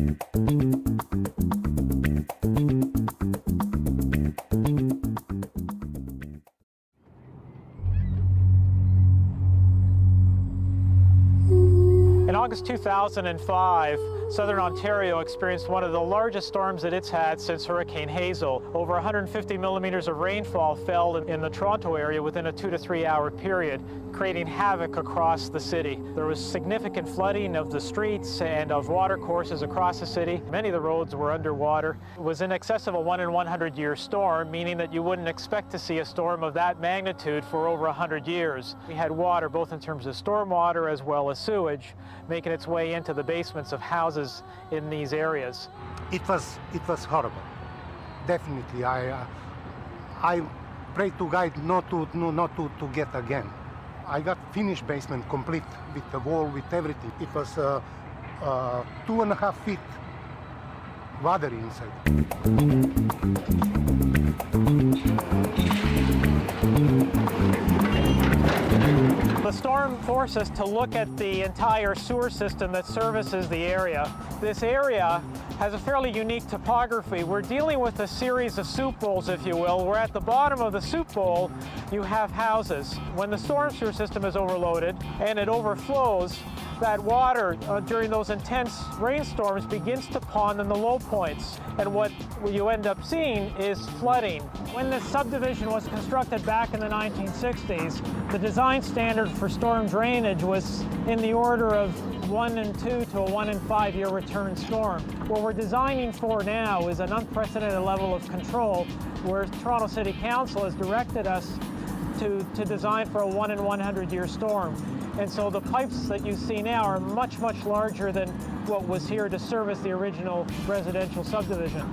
In August 2005, Southern Ontario experienced one of the largest storms that it's had since Hurricane Hazel. Over 150 millimeters of rainfall fell in the Toronto area within a 2 to 3 hour period, creating havoc across the city. There was significant flooding of the streets and of water courses across the city. Many of the roads were underwater. It was in excess of a 1 in 100 year storm, meaning that you wouldn't expect to see a storm of that magnitude for over 100 years. We had water both in terms of stormwater as well as sewage, making its way into the basements of houses in these areas. It was horrible. Definitely, I pray to God not to get again. I got finished basement complete with the wall, with everything. It was 2.5 feet water inside. The storm forced us to look at the entire sewer system that services the area. This area has a fairly unique topography. We're dealing with a series of soup bowls, if you will, where at the bottom of the soup bowl you have houses. When the storm sewer system is overloaded and it overflows, that water during those intense rainstorms begins to pond in the low points. And what you end up seeing is flooding. When this subdivision was constructed back in the 1960s, the design standard for storm drainage was in the order of 1 in 2 to a 1 in 5 year return storm. What we're designing for now is an unprecedented level of control, where Toronto City Council has directed us to design for a 1 in 100 year storm. And so the pipes that you see now are much, much larger than what was here to service the original residential subdivision.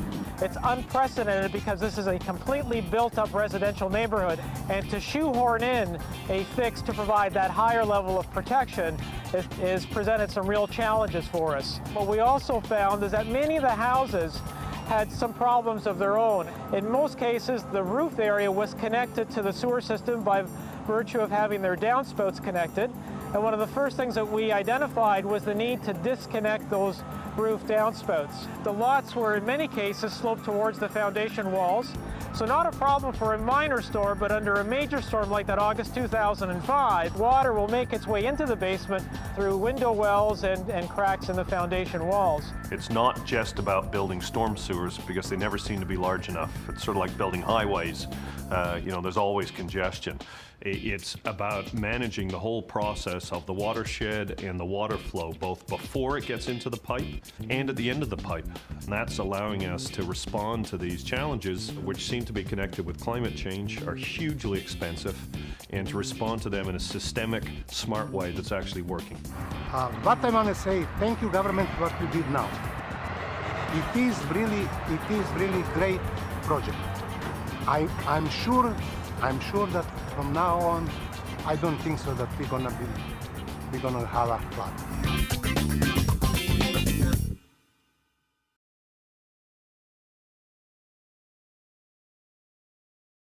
It's unprecedented because this is a completely built-up residential neighborhood, and to shoehorn in a fix to provide that higher level of protection is presented some real challenges for us. What we also found is that many of the houses had some problems of their own. In most cases, the roof area was connected to the sewer system by virtue of having their downspouts connected. And one of the first things that we identified was the need to disconnect those roof downspouts. The lots were in many cases sloped towards the foundation walls. So not a problem for a minor storm, but under a major storm like that August 2005, water will make its way into the basement through window wells and cracks in the foundation walls. It's not just about building storm sewers, because they never seem to be large enough. It's sort of like building highways. There's always congestion. It's about managing the whole process of the watershed and the water flow, both before it gets into the pipe and at the end of the pipe. And that's allowing us to respond to these challenges, which seem to be connected with climate change, are hugely expensive, and to respond to them in a systemic, smart way that's actually working. What I want to say, thank you government for what you did now. It is really great project. I'm sure that from now on, I don't think so that we're gonna have a flood.